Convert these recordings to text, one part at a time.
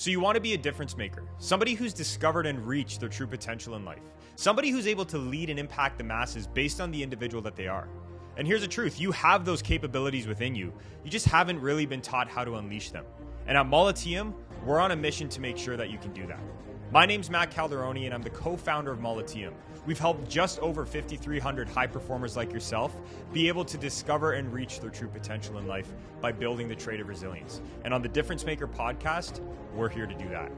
So you want to be a difference maker, somebody who's discovered and reached their true potential in life, somebody who's able to lead and impact the masses based on the individual that they are. And here's the truth, you have those capabilities within you. You just haven't really been taught how to unleash them. And at Molliteum, we're on a mission to make sure that you can do that. My name's Matt Calderoni, and I'm the co-founder of Molliteum. We've helped just over 5,300 high performers like yourself be able to discover and reach their true potential in life by building the trait of resilience. And on the Difference Maker podcast, we're here to do that.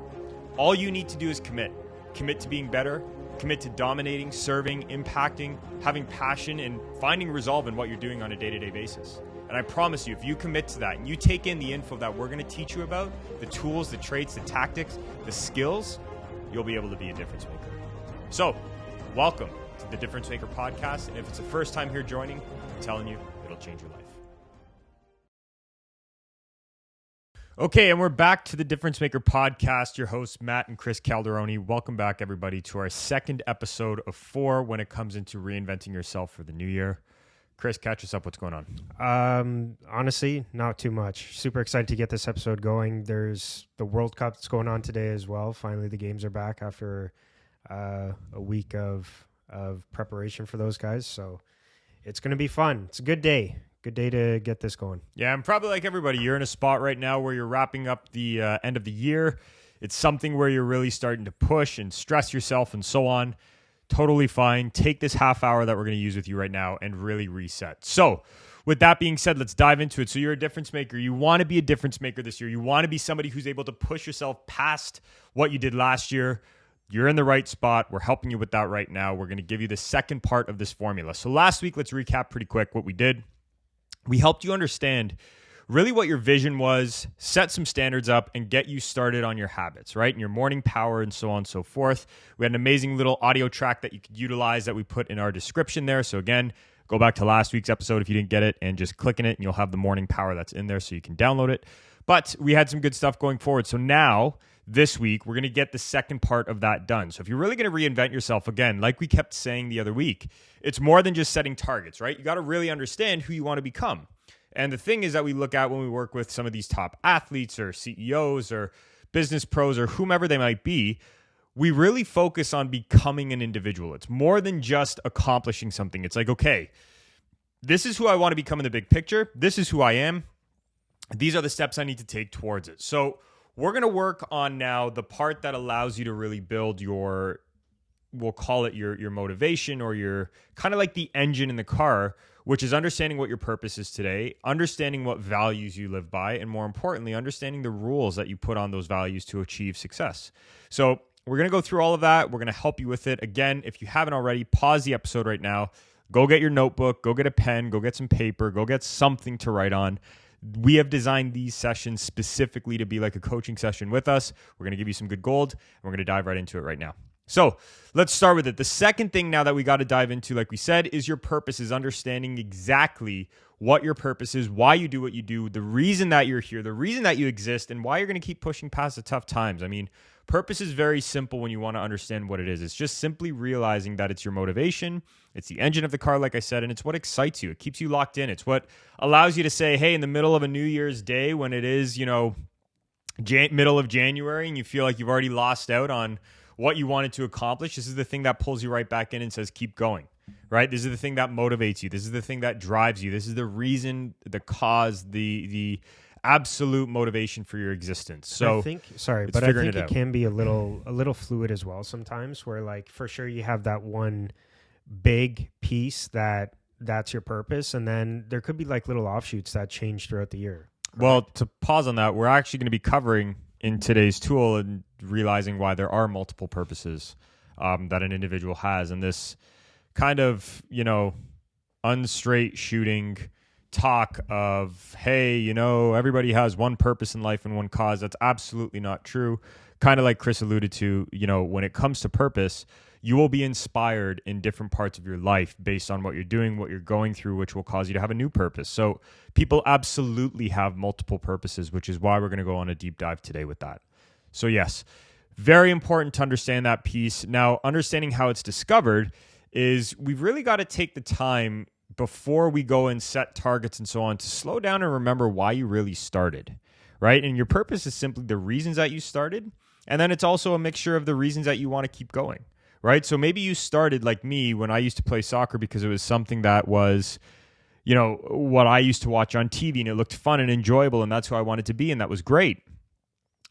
All you need to do is commit. Commit to being better, commit to dominating, serving, impacting, having passion, and finding resolve in what you're doing on a day-to-day basis. And I promise you, if you commit to that and you take in the info that we're going to teach you about, the tools, the traits, the tactics, the skills, you'll be able to be a difference maker. So, welcome to the Difference Maker podcast. And if it's the first time here joining, I'm telling you, it'll change your life. Okay, and we're back to the Difference Maker podcast. Your hosts, Matt and Chris Calderoni. Welcome back, everybody, to our second episode of 4 when it comes into reinventing yourself for the new year. Chris, catch us up. What's going on? Honestly, not too much. Super excited to get this episode going. There's the World Cup that's going on today as well. Finally, the games are back after a week of preparation for those guys. So it's going to be fun. It's a good day. Good day to get this going. Yeah, and probably like everybody, you're in a spot right now where you're wrapping up the end of the year. It's something where you're really starting to push and stress yourself and so on. Totally fine. Take this half hour that we're going to use with you right now and really reset. So with that being said, let's dive into it. So you're a difference maker. You want to be a difference maker this year. You want to be somebody who's able to push yourself past what you did last year. You're in the right spot. We're helping you with that right now. We're going to give you the second part of this formula. So last week, let's recap pretty quick what we did. We helped you understand really what your vision was, set some standards up, and get you started on your habits, right? And your morning power and so on and so forth. We had an amazing little audio track that you could utilize that we put in our description there. So again, go back to last week's episode if you didn't get it and just click in it and you'll have the morning power that's in there so you can download it. But we had some good stuff going forward. So now, this week, we're going to get the second part of that done. So if you're really going to reinvent yourself, again, like we kept saying the other week, it's more than just setting targets, right? You got to really understand who you want to become. And the thing is that we look at when we work with some of these top athletes or CEOs or business pros or whomever they might be, we really focus on becoming an individual. It's more than just accomplishing something. It's like, okay, this is who I want to become in the big picture. This is who I am. These are the steps I need to take towards it. So we're going to work on now the part that allows you to really build your, we'll call it your motivation or your kind of like the engine in the car, which is understanding what your purpose is today, understanding what values you live by, and more importantly, understanding the rules that you put on those values to achieve success. So we're going to go through all of that. We're going to help you with it. Again, if you haven't already, pause the episode right now. Go get your notebook, go get a pen, go get some paper, go get something to write on. We have designed these sessions specifically to be like a coaching session with us. We're going to give you some good gold, and we're going to dive right into it right now. So let's start with it. The second thing now that we got to dive into, like we said, is your purpose, is understanding exactly what your purpose is, why you do what you do, the reason that you're here, the reason that you exist, and why you're going to keep pushing past the tough times. I mean, purpose is very simple when you want to understand what it is. It's just simply realizing that it's your motivation, it's the engine of the car, like I said, and it's what excites you. It keeps you locked in. It's what allows you to say, hey, in the middle of a New Year's Day when it is, middle of January and you feel like you've already lost out on what you wanted to accomplish, this is the thing that pulls you right back in and says, keep going, right? This is the thing that motivates you. This is the thing that drives you. This is the reason, the cause, the absolute motivation for your existence. So I think it can be a little fluid as well sometimes, where like for sure you have that one big piece that's your purpose, and then there could be like little offshoots that change throughout the year. Correct? Well, to pause on that, we're actually going to be covering in today's tool and realizing why there are multiple purposes that an individual has, and this kind of unstraight shooting talk of, hey, everybody has one purpose in life and one cause. That's absolutely not true. Kind of like Chris alluded to, when it comes to purpose, you will be inspired in different parts of your life based on what you're doing, what you're going through, which will cause you to have a new purpose. So people absolutely have multiple purposes, which is why we're going to go on a deep dive today with that. So yes, very important to understand that piece. Now, understanding how it's discovered is we've really got to take the time before we go and set targets and so on to slow down and remember why you really started, right? And your purpose is simply the reasons that you started. And then it's also a mixture of the reasons that you want to keep going, right? So maybe you started like me when I used to play soccer because it was something that was, what I used to watch on TV and it looked fun and enjoyable and that's who I wanted to be and that was great.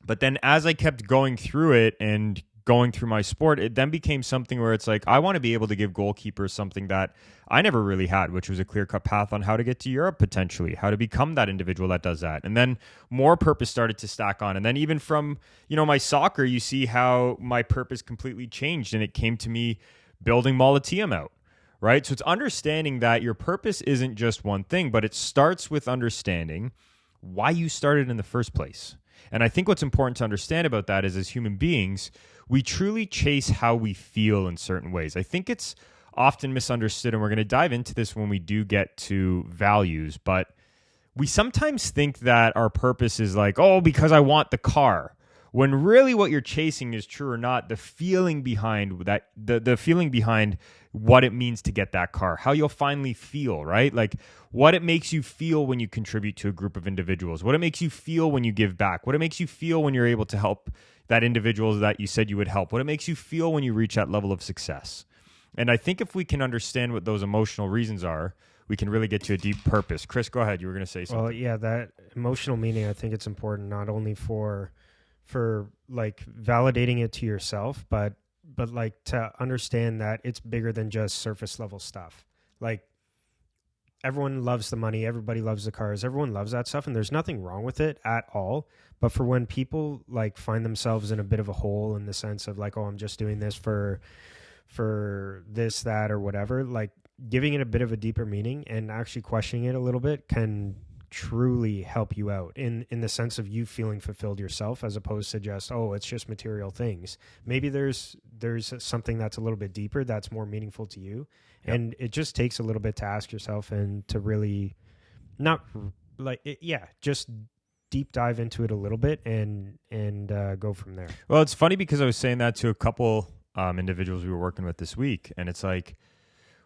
But then as I kept going through it and going through my sport, it then became something where it's like, I want to be able to give goalkeepers something that I never really had, which was a clear-cut path on how to get to Europe potentially, how to become that individual that does that. And then more purpose started to stack on. And then even from, my soccer, you see how my purpose completely changed and it came to me building Molatium out. Right? So it's understanding that your purpose isn't just one thing, but it starts with understanding why you started in the first place. And I think what's important to understand about that is as human beings, we truly chase how we feel in certain ways. I think it's often misunderstood, and we're going to dive into this when we do get to values, but we sometimes think that our purpose is like, because I want the car. When really what you're chasing is true or not, the feeling behind that, the feeling behind what it means to get that car, how you'll finally feel, right? Like what it makes you feel when you contribute to a group of individuals, what it makes you feel when you give back, what it makes you feel when you're able to help that individual that you said you would help, what it makes you feel when you reach that level of success. And I think if we can understand what those emotional reasons are, we can really get to a deep purpose. Chris, go ahead. You were going to say something. Well, yeah, that emotional meaning, I think it's important not only for like validating it to yourself, but like to understand that it's bigger than just surface level stuff. Like everyone loves the money, everybody loves the cars, everyone loves that stuff, and there's nothing wrong with it at all. But for when people like find themselves in a bit of a hole in the sense of like, I'm just doing this for this, that, or whatever, like giving it a bit of a deeper meaning and actually questioning it a little bit can truly help you out in the sense of you feeling fulfilled yourself, as opposed to just, it's just material things. Maybe there's something that's a little bit deeper that's more meaningful to you. Yep. And it just takes a little bit to ask yourself and to really not like it, just deep dive into it a little bit and go from there. Well, it's funny because I was saying that to a couple individuals we were working with this week, and it's like,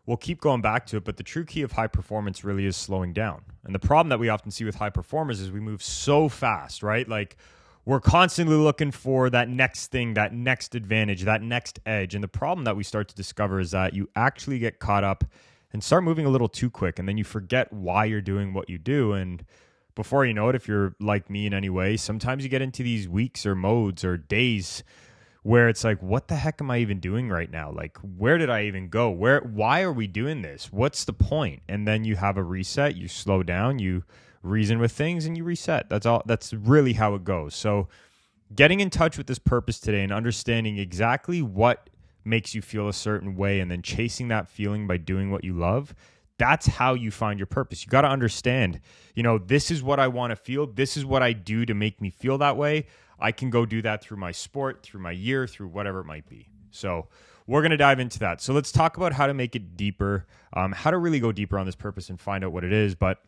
we'll keep going back to it, but the true key of high performance really is slowing down. And the problem that we often see with high performers is we move so fast, right? Like we're constantly looking for that next thing, that next advantage, that next edge. And the problem that we start to discover is that you actually get caught up and start moving a little too quick. And then you forget why you're doing what you do. And before you know it, if you're like me in any way, sometimes you get into these weeks or modes or days where it's like, what the heck am I even doing right now? Like, where did I even go? Why are we doing this? What's the point? And then you have a reset, you slow down, you reason with things, and you reset. That's all. That's really how it goes. So getting in touch with this purpose today and understanding exactly what makes you feel a certain way and then chasing that feeling by doing what you love, that's how you find your purpose. You got to understand, this is what I want to feel. This is what I do to make me feel that way. I can go do that through my sport, through my year, through whatever it might be. So we're going to dive into that. So let's talk about how to make it deeper, how to really go deeper on this purpose and find out what it is. But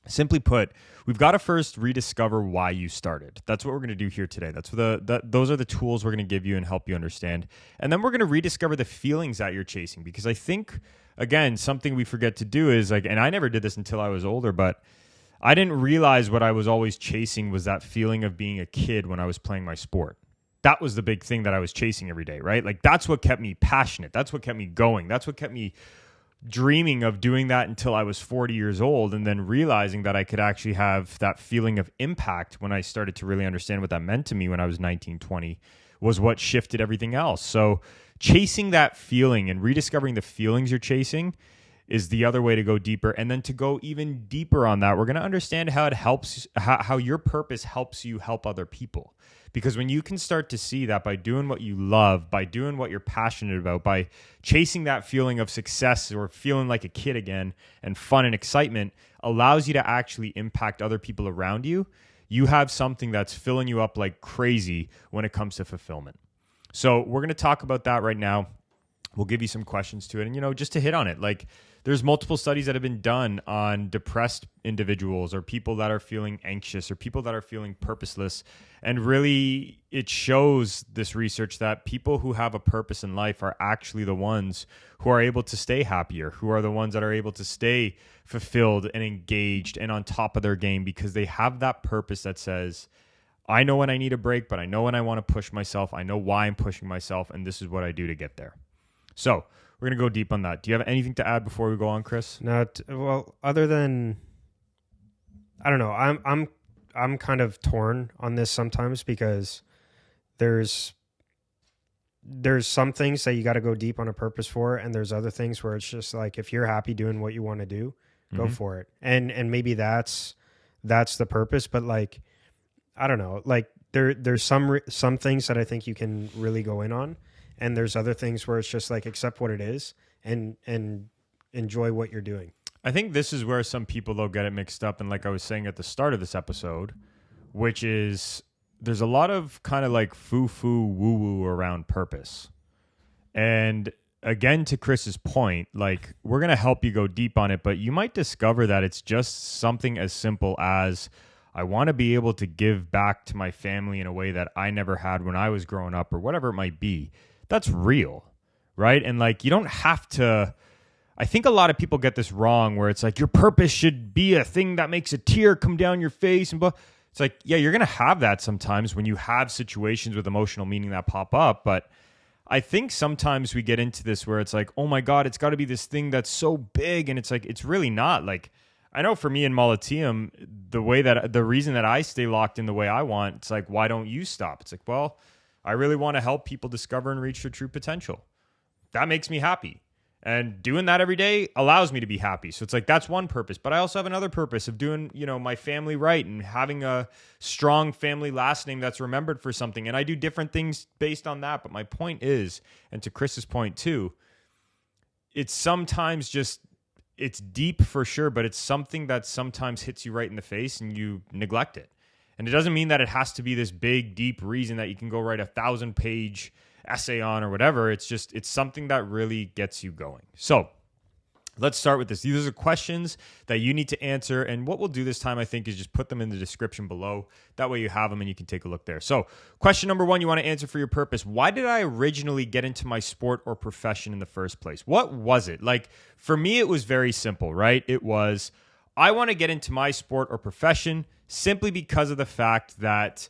simply put, we've got to first rediscover why you started. That's what we're going to do here today. Those are the tools we're going to give you and help you understand. And then we're going to rediscover the feelings that you're chasing. Because I think, again, something we forget to do is like, and I never did this until I was older, but I didn't realize what I was always chasing was that feeling of being a kid when I was playing my sport. That was the big thing that I was chasing every day, right? Like that's what kept me passionate. That's what kept me going. That's what kept me dreaming of doing that until I was 40 years old, and then realizing that I could actually have that feeling of impact when I started to really understand what that meant to me when I was 19, 20 was what shifted everything else. So chasing that feeling and rediscovering the feelings you're chasing is the other way to go deeper. And then to go even deeper on that, we're going to understand how it helps, how your purpose helps you help other people. Because when you can start to see that by doing what you love, by doing what you're passionate about, by chasing that feeling of success or feeling like a kid again and fun and excitement allows you to actually impact other people around you, you have something that's filling you up like crazy when it comes to fulfillment. So we're going to talk about that right now. We'll give you some questions to it. And, just to hit on it, like There's multiple studies that have been done on depressed individuals or people that are feeling anxious or people that are feeling purposeless. And really, it shows this research that people who have a purpose in life are actually the ones who are able to stay happier, who are the ones that are able to stay fulfilled and engaged and on top of their game because they have that purpose that says, I know when I need a break, but I know when I want to push myself. I know why I'm pushing myself, and this is what I do to get there. So we're going to go deep on that. Do you have anything to add before we go on, Chris? Well, other than, I don't know. I'm kind of torn on this sometimes because there's some things that you got to go deep on a purpose for, and there's other things where it's just like, if you're happy doing what you want to do, go for it. And maybe that's the purpose, but like, I don't know, like there's some things that I think you can really go in on, and there's other things where it's just like, accept what it is and enjoy what you're doing. I think this is where some people, though, get it mixed up. And like I was saying at the start of this episode, which is there's a lot of kind of like foo-foo, woo-woo around purpose. And again, to Chris's point, like we're going to help you go deep on it, but you might discover that it's just something as simple as, I want to be able to give back to my family in a way that I never had when I was growing up or whatever it might be. That's real, right? And like, you don't have to, I think a lot of people get this wrong where it's like your purpose should be a thing that makes a tear come down your face and blah. It's like, yeah, you're going to have that sometimes when you have situations with emotional meaning that pop up. But I think sometimes we get into this where it's like, oh my God, it's got to be this thing that's so big. And it's like, it's really not. Like, I know for me in Molliteum, the reason that I stay locked in the way I want, it's like, why don't you stop? It's like, well, I really want to help people discover and reach their true potential. That makes me happy. And doing that every day allows me to be happy. So it's like, that's one purpose. But I also have another purpose of doing, my family right and having a strong family last name that's remembered for something. And I do different things based on that. But my point is, and to Chris's point too, it's sometimes just, it's deep for sure, but it's something that sometimes hits you right in the face and you neglect it. And it doesn't mean that it has to be this big, deep reason that you can go write a 1,000-page essay on or whatever. It's something that really gets you going. So let's start with this. These are questions that you need to answer. And what we'll do this time, I think, is just put them in the description below. That way you have them and you can take a look there. So question number 1, you want to answer for your purpose. Why did I originally get into my sport or profession in the first place? What was it? Like, for me, it was very simple, right? It was, I want to get into my sport or profession simply because of the fact that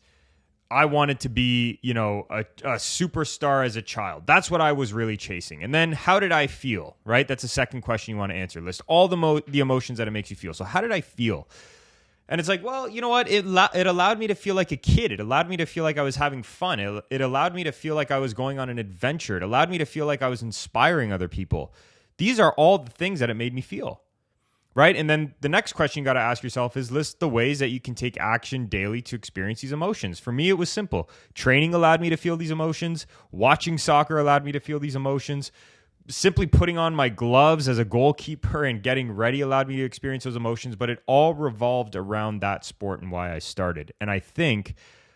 I wanted to be, a superstar as a child. That's what I was really chasing. And then how did I feel, right? That's the second question you want to answer. List all the emotions that it makes you feel. So how did I feel? And it's like, well, you know what? It allowed me to feel like a kid. It allowed me to feel like I was having fun. It allowed me to feel like I was going on an adventure. It allowed me to feel like I was inspiring other people. These are all the things that it made me feel. Right? And then the next question you got to ask yourself is list the ways that you can take action daily to experience these emotions. For me, it was simple. Training allowed me to feel these emotions. Watching soccer allowed me to feel these emotions. Simply putting on my gloves as a goalkeeper and getting ready allowed me to experience those emotions. But it all revolved around that sport and why I started. And I think,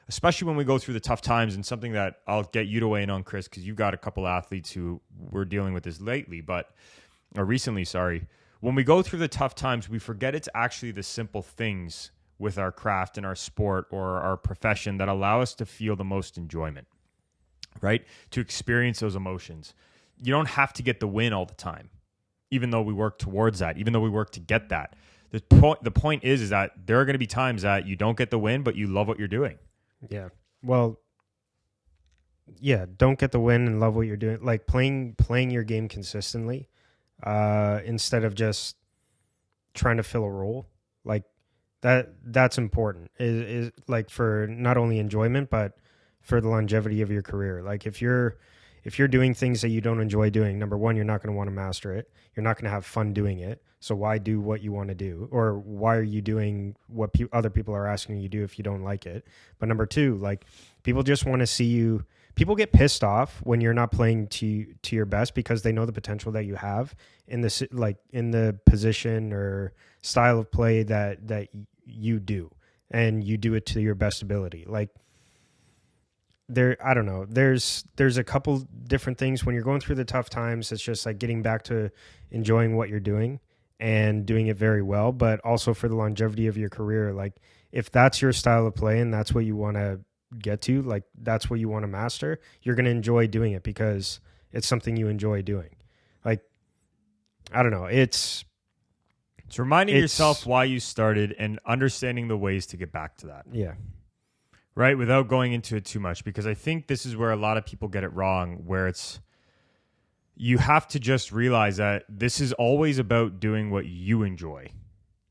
especially when we go through the tough times, and something that I'll get you to weigh in on, Chris, because you've got a couple athletes who were dealing with this recently, sorry. When we go through the tough times, we forget it's actually the simple things with our craft and our sport or our profession that allow us to feel the most enjoyment, right? To experience those emotions. You don't have to get the win all the time, even though we work towards that, even though we work to get that. The point is that there are going to be times that you don't get the win, but you love what you're doing. Yeah. Well, yeah, don't get the win and love what you're doing. Like playing your game consistently. Instead of just trying to fill a role, like that's important is like for not only enjoyment, but for the longevity of your career. Like if you're doing things that you don't enjoy doing, number one, you're not going to want to master it. You're not going to have fun doing it. So why do what you want to do? Or why are you doing what other people are asking you to do if you don't like it? But number two, like people just want to see you. People get pissed off when you're not playing to your best because they know the potential that you have in the position or style of play that you do, and you do it to your best ability. Like I don't know. There's a couple different things when you're going through the tough times. It's just like getting back to enjoying what you're doing and doing it very well, but also for the longevity of your career. Like if that's your style of play and that's what you want to get to, like that's what you want to master, you're going to enjoy doing it because it's something you enjoy doing. Like, I don't know. It's reminding yourself why you started and understanding the ways to get back to that. Yeah. Right? Without going into it too much, because I think this is where a lot of people get it wrong, where you have to just realize that this is always about doing what you enjoy.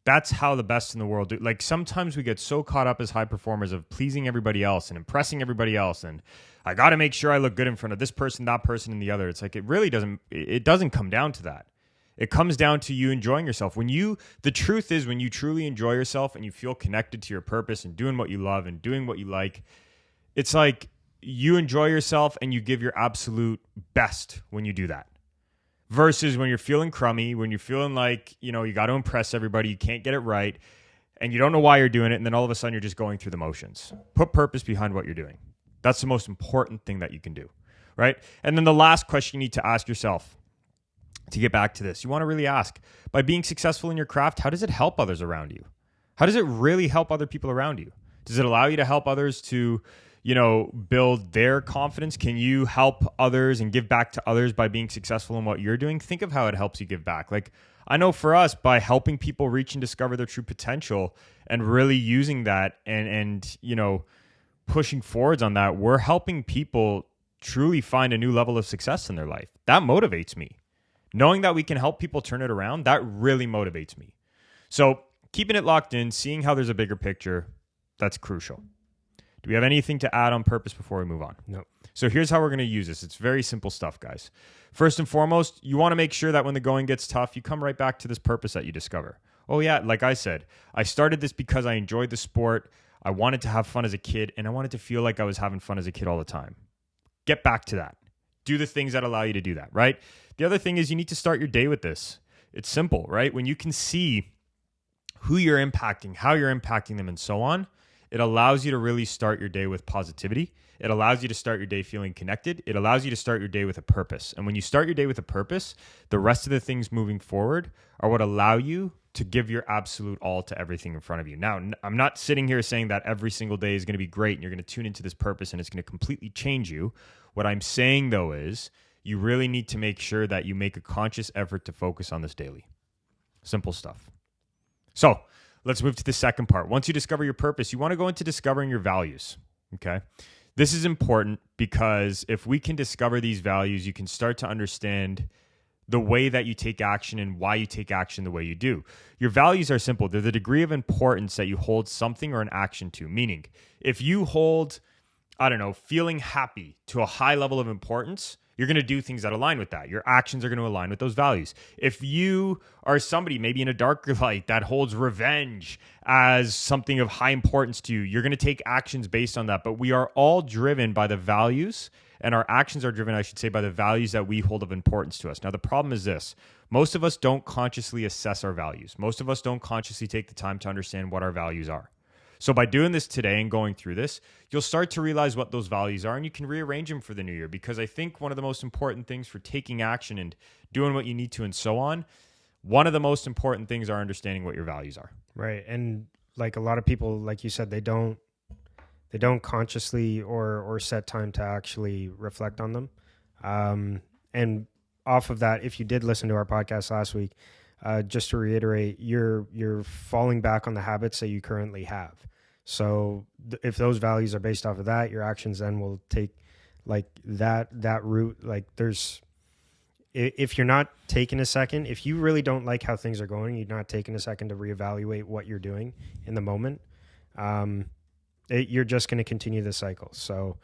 That's how the best in the world do. Like sometimes we get so caught up as high performers of pleasing everybody else and impressing everybody else. And I got to make sure I look good in front of this person, that person, and the other. It's like, it doesn't come down to that. It comes down to you enjoying yourself. The truth is when you truly enjoy yourself and you feel connected to your purpose and doing what you love and doing what you like, it's like you enjoy yourself and you give your absolute best when you do that. Versus when you're feeling crummy, when you're feeling like, you got to impress everybody, you can't get it right, and you don't know why you're doing it, and then all of a sudden you're just going through the motions. Put purpose behind what you're doing. That's the most important thing that you can do, right? And then the last question you need to ask yourself to get back to this, you want to really ask, by being successful in your craft, how does it help others around you? How does it really help other people around you? Does it allow you to help others to build their confidence? Can you help others and give back to others by being successful in what you're doing? Think of how it helps you give back. Like I know for us, by helping people reach and discover their true potential and really using that and pushing forwards on that, we're helping people truly find a new level of success in their life. That motivates me. Knowing that we can help people turn it around, that really motivates me. So keeping it locked in, seeing how there's a bigger picture, that's crucial. Do we have anything to add on purpose before we move on? No. So here's how we're going to use this. It's very simple stuff, guys. First and foremost, you want to make sure that when the going gets tough, you come right back to this purpose that you discover. Oh yeah, like I said, I started this because I enjoyed the sport. I wanted to have fun as a kid, and I wanted to feel like I was having fun as a kid all the time. Get back to that. Do the things that allow you to do that, right? The other thing is you need to start your day with this. It's simple, right? When you can see who you're impacting, how you're impacting them, and so on, it allows you to really start your day with positivity. It allows you to start your day feeling connected. It allows you to start your day with a purpose. And when you start your day with a purpose, the rest of the things moving forward are what allow you to give your absolute all to everything in front of you. Now, I'm not sitting here saying that every single day is going to be great and you're going to tune into this purpose and it's going to completely change you. What I'm saying, though, is you really need to make sure that you make a conscious effort to focus on this daily. Simple stuff. So let's move to the second part. Once you discover your purpose, you want to go into discovering your values, okay? This is important because if we can discover these values, you can start to understand the way that you take action and why you take action the way you do. Your values are simple. They're the degree of importance that you hold something or an action to. Meaning, if you hold, feeling happy to a high level of importance, you're going to do things that align with that. Your actions are going to align with those values. If you are somebody maybe in a darker light that holds revenge as something of high importance to you, you're going to take actions based on that. But we are all driven by the values, and our actions are driven, I should say, by the values that we hold of importance to us. Now, the problem is this. Most of us don't consciously assess our values. Most of us don't consciously take the time to understand what our values are. So by doing this today and going through this, you'll start to realize what those values are and you can rearrange them for the new year. Because I think one of the most important things for taking action and doing what you need to and so on, one of the most important things are understanding what your values are. Right. And like a lot of people, like you said, they don't consciously or set time to actually reflect on them. And off of that, if you did listen to our podcast last week, just to reiterate, you're falling back on the habits that you currently have. So if those values are based off of that, your actions then will take like that route. Like if you're not taking a second, if you really don't like how things are going, you're not taking a second to reevaluate what you're doing in the moment, you're just going to continue the cycle. So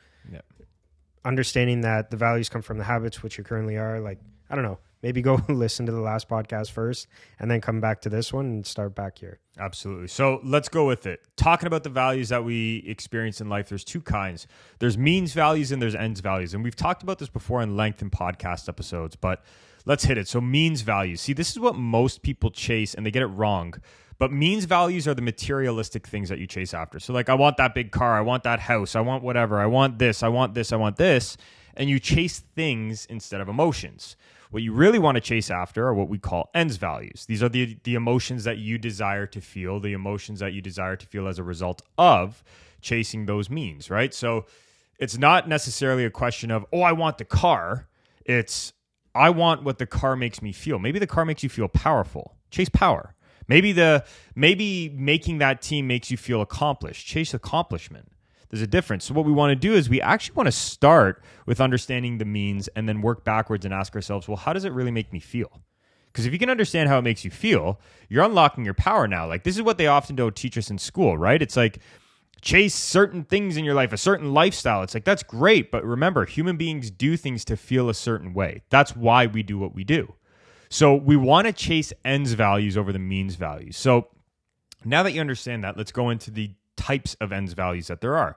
understanding that the values come from the habits, which you currently are, like, I don't know, maybe go listen to the last podcast first and then come back to this one and start back here. Absolutely. So let's go with it. Talking about the values that we experience in life, there's two kinds. There's means values and there's ends values. And we've talked about this before in length in podcast episodes, but let's hit it. So means values. See, this is what most people chase and they get it wrong. But means values are the materialistic things that you chase after. So like, I want that big car, I want that house, I want whatever, I want this, I want this, I want this. And you chase things instead of emotions. What you really want to chase after are what we call ends values. These are the emotions that you desire to feel, the emotions that you desire to feel as a result of chasing those means, right? So it's not necessarily a question of, oh, I want the car. It's, I want what the car makes me feel. Maybe the car makes you feel powerful. Chase power. Maybe making that team makes you feel accomplished. Chase accomplishment. There's a difference. So what we want to do is we actually want to start with understanding the means and then work backwards and ask ourselves, well, how does it really make me feel? Because if you can understand how it makes you feel, you're unlocking your power now. Like, this is what they often don't teach us in school, right? It's like, chase certain things in your life, a certain lifestyle. It's like, that's great. But remember, human beings do things to feel a certain way. That's why we do what we do. So we want to chase ends values over the means values. So now that you understand that, let's go into the types of ends values that there are.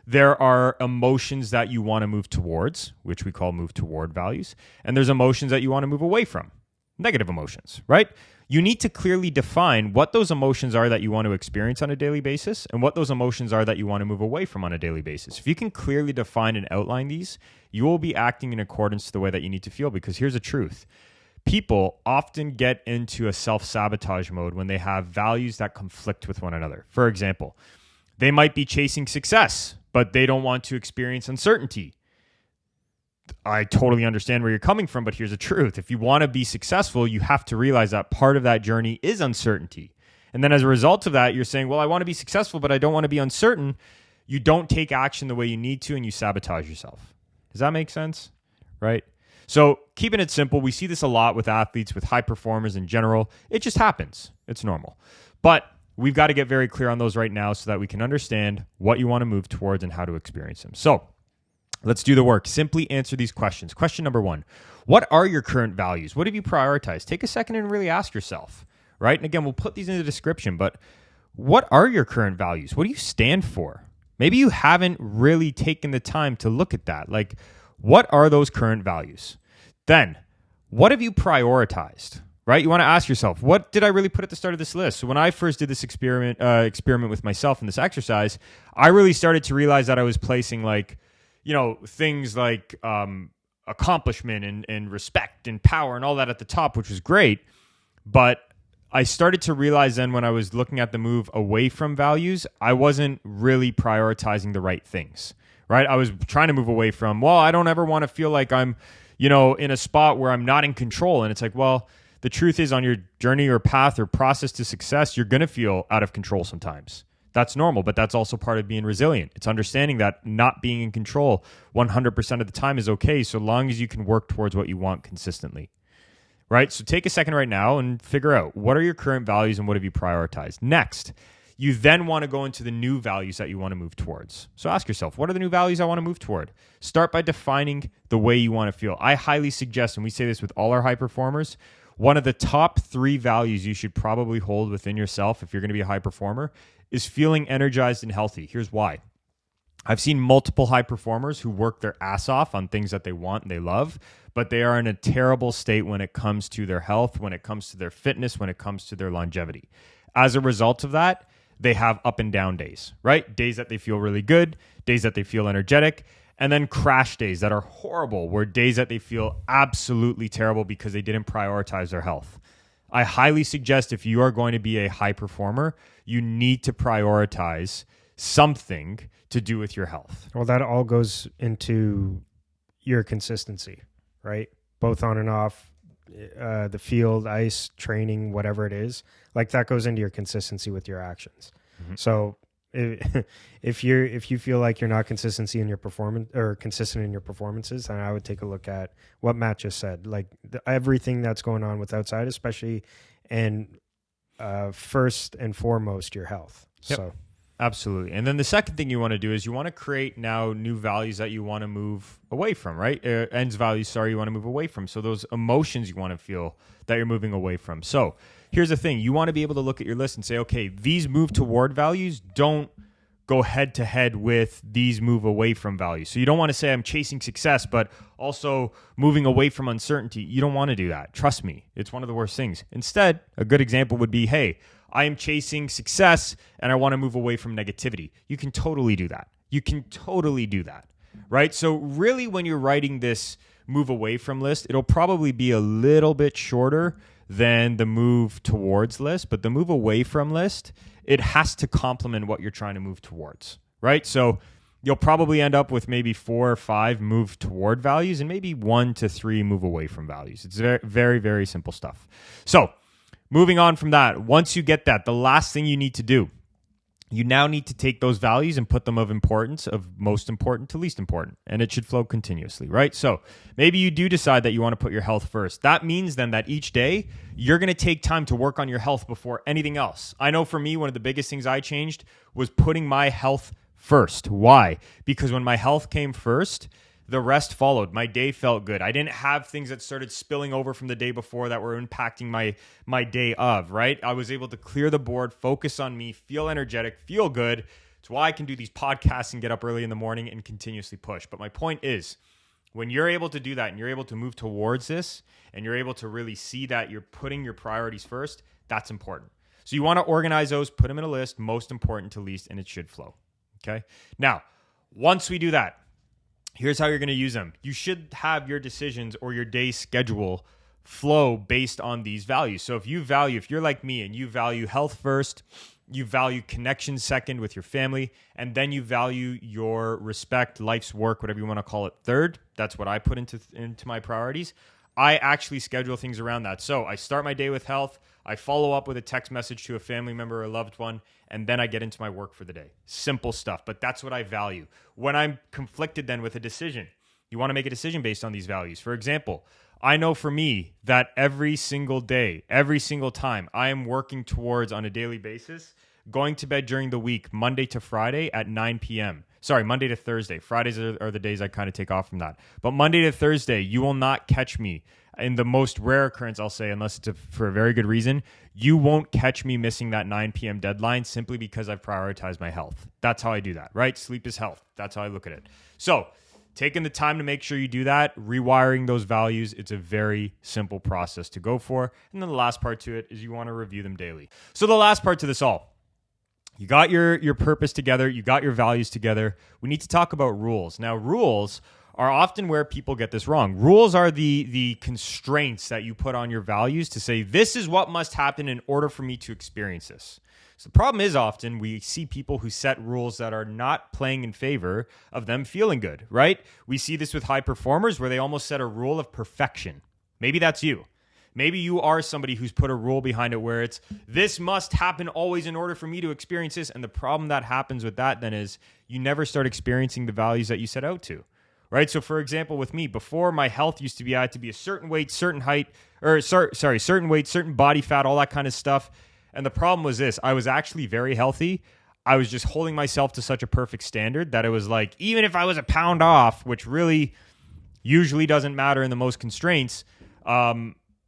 There are emotions that you want to move towards, which we call move toward values. And there's emotions that you want to move away from, negative emotions, right? You need to clearly define what those emotions are that you want to experience on a daily basis and what those emotions are that you want to move away from on a daily basis. If you can clearly define and outline these, you will be acting in accordance to the way that you need to feel, because here's the truth. People often get into a self-sabotage mode when they have values that conflict with one another. For example, they might be chasing success, but they don't want to experience uncertainty. I totally understand where you're coming from, but here's the truth. If you want to be successful, you have to realize that part of that journey is uncertainty. And then as a result of that, you're saying, well, I want to be successful, but I don't want to be uncertain. You don't take action the way you need to, and you sabotage yourself. Does that make sense? Right? So keeping it simple, we see this a lot with athletes, with high performers in general. It just happens. It's normal. But we've got to get very clear on those right now so that we can understand what you want to move towards and how to experience them. So let's do the work. Simply answer these questions. Question number 1, what are your current values? What have you prioritized? Take a second and really ask yourself, right? And again, we'll put these in the description, but what are your current values? What do you stand for? Maybe you haven't really taken the time to look at that. Like, what are those current values? Then, what have you prioritized? Right? You want to ask yourself, what did I really put at the start of this list? So when I first did this experiment with myself in this exercise, I really started to realize that I was placing things like accomplishment and respect and power and all that at the top, which was great. But I started to realize then when I was looking at the move away from values, I wasn't really prioritizing the right things, right? I was trying to move away from, well, I don't ever want to feel like I'm, in a spot where I'm not in control. And it's like, well, the truth is, on your journey or path or process to success, you're going to feel out of control sometimes. That's normal, but that's also part of being resilient. It's understanding that not being in control 100% of the time is okay, so long as you can work towards what you want consistently. Right? So take a second right now and figure out, what are your current values and what have you prioritized? Next, you then want to go into the new values that you want to move towards. So ask yourself, what are the new values I want to move toward? Start by defining the way you want to feel. I highly suggest, and we say this with all our high performers, one of the top 3 values you should probably hold within yourself if you're going to be a high performer is feeling energized and healthy. Here's why. I've seen multiple high performers who work their ass off on things that they want and they love, but they are in a terrible state when it comes to their health, when it comes to their fitness, when it comes to their longevity. As a result of that, they have up and down days, right? Days that they feel really good, days that they feel energetic, and then crash days that are horrible, where days that they feel absolutely terrible because they didn't prioritize their health. I highly suggest, if you are going to be a high performer, you need to prioritize something to do with your health. Well, that all goes into your consistency, right? Both on and off the field, ice, training, whatever it is. Like, that goes into your consistency with your actions. Mm-hmm. So if you feel like you're not consistency in your performance or consistent in your performances, then I would take a look at what Matt just said, like everything that's going on with outside, especially, and first and foremost, your health. Yep. So absolutely. And then the second thing you want to do is you want to create now new values that you want to move away from, right? Ends values, you want to move away from. So those emotions you want to feel that you're moving away from. So here's the thing. You want to be able to look at your list and say, okay, these move toward values don't go head to head with these move away from values. So you don't want to say I'm chasing success, but also moving away from uncertainty. You don't want to do that. Trust me, it's one of the worst things. Instead, a good example would be, hey, I am chasing success and I want to move away from negativity. You can totally do that. You can totally do that, right? So really, when you're writing this move away from list, it'll probably be a little bit shorter than the move towards list, but the move away from list, it has to complement what you're trying to move towards, right? So you'll probably end up with maybe 4 or 5 move toward values and maybe 1 to 3 move away from values. It's very, very, very simple stuff. So moving on from that, once you get that, the last thing you need to do, you now need to take those values and put them of importance, of most important to least important, and it should flow continuously, right? So maybe you do decide that you want to put your health first. That means then that each day you're going to take time to work on your health before anything else. I know for me, one of the biggest things I changed was putting my health first. Why? Because when my health came first, the rest followed. My day felt good. I didn't have things that started spilling over from the day before that were impacting my day of, right? I was able to clear the board, focus on me, feel energetic, feel good. It's why I can do these podcasts and get up early in the morning and continuously push. But my point is, when you're able to do that and you're able to move towards this and you're able to really see that you're putting your priorities first, that's important. So you want to organize those, put them in a list, most important to least, and it should flow. Okay? Now, once we do that, here's how you're going to use them. You should have your decisions or your day schedule flow based on these values. So if you're like me and you value health first, you value connection second with your family, and then you value your respect, life's work, whatever you want to call it, third, that's what I put into my priorities. I actually schedule things around that. So I start my day with health. I follow up with a text message to a family member or a loved one, and then I get into my work for the day. Simple stuff, but that's what I value. When I'm conflicted then with a decision, you want to make a decision based on these values. For example, I know for me that every single day, every single time, I am working towards on a daily basis, going to bed during the week, Monday to Friday at 9 p.m. Sorry, Monday to Thursday. Fridays are the days I kind of take off from that. But Monday to Thursday, you will not catch me. In the most rare occurrence, I'll say, unless it's for a very good reason, you won't catch me missing that 9 p.m. deadline simply because I've prioritized my health. That's how I do that, right? Sleep is health. That's how I look at it. So taking the time to make sure you do that, rewiring those values, it's a very simple process to go for. And then the last part to it is you want to review them daily. So the last part to this all, you got your purpose together. You got your values together. We need to talk about rules. Now, rules are often where people get this wrong. Rules are the constraints that you put on your values to say, this is what must happen in order for me to experience this. So the problem is often we see people who set rules that are not playing in favor of them feeling good, right? We see this with high performers where they almost set a rule of perfection. Maybe that's you. Maybe you are somebody who's put a rule behind it where it's, this must happen always in order for me to experience this. And the problem that happens with that then is you never start experiencing the values that you set out to, right? So for example, with me, before my health used to be, I had to be a certain weight, certain height, or certain weight, certain body fat, all that kind of stuff. And the problem was this, I was actually very healthy. I was just holding myself to such a perfect standard that it was like, even if I was a pound off, which really usually doesn't matter in the most constraints,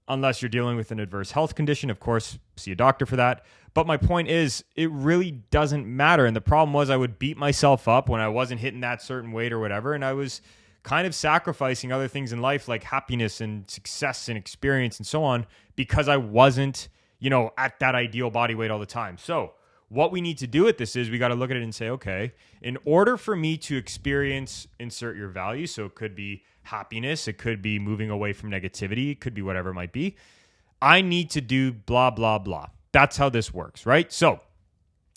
unless you're dealing with an adverse health condition, of course, see a doctor for that. But my point is, it really doesn't matter. And the problem was I would beat myself up when I wasn't hitting that certain weight or whatever. And I was kind of sacrificing other things in life like happiness and success and experience and so on because I wasn't, at that ideal body weight all the time. So what we need to do with this is we got to look at it and say, okay, in order for me to experience, insert your value, so it could be happiness, it could be moving away from negativity, it could be whatever it might be, I need to do blah, blah, blah. That's how this works, right? So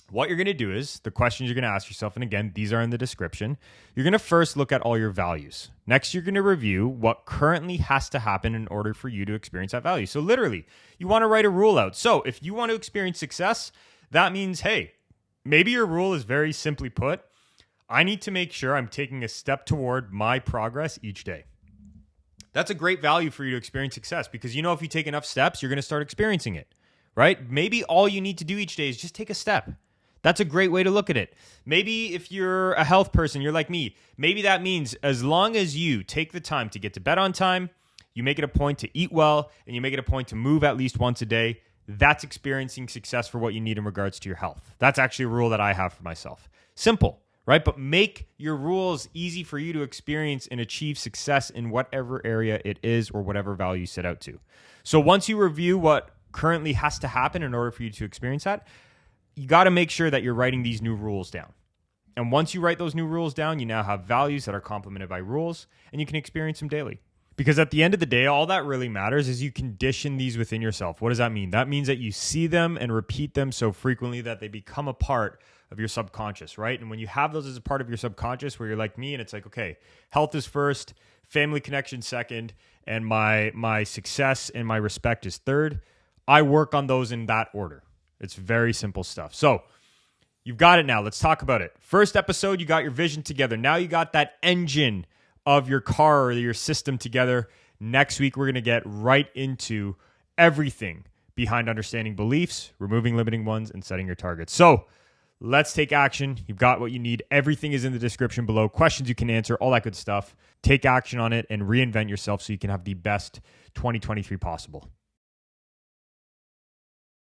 what you're going to do is the questions you're going to ask yourself, and again, these are in the description. You're going to first look at all your values. Next, you're going to review what currently has to happen in order for you to experience that value. So literally, you want to write a rule out. So if you want to experience success, that means, hey, maybe your rule is very simply put, I need to make sure I'm taking a step toward my progress each day. That's a great value for you to experience success because if you take enough steps, you're going to start experiencing it, right? Maybe all you need to do each day is just take a step. That's a great way to look at it. Maybe if you're a health person, you're like me, maybe that means as long as you take the time to get to bed on time, you make it a point to eat well, and you make it a point to move at least once a day, that's experiencing success for what you need in regards to your health. That's actually a rule that I have for myself. Simple, right? But make your rules easy for you to experience and achieve success in whatever area it is or whatever value you set out to. So once you review what currently has to happen in order for you to experience that, you got to make sure that you're writing these new rules down. And once you write those new rules down, you now have values that are complemented by rules, and you can experience them daily. Because at the end of the day, all that really matters is you condition these within yourself. What does that mean? That means that you see them and repeat them so frequently that they become a part of your subconscious, right? And when you have those as a part of your subconscious, where you're like me and it's like, okay, health is first, family connection second, and my success and my respect is third, I work on those in that order. It's very simple stuff. So you've got it now. Let's talk about it. First episode, you got your vision together. Now you got that engine of your car or your system together. Next week, we're going to get right into everything behind understanding beliefs, removing limiting ones, and setting your targets. So let's take action. You've got what you need. Everything is in the description below. Questions you can answer, all that good stuff. Take action on it and reinvent yourself so you can have the best 2023 possible.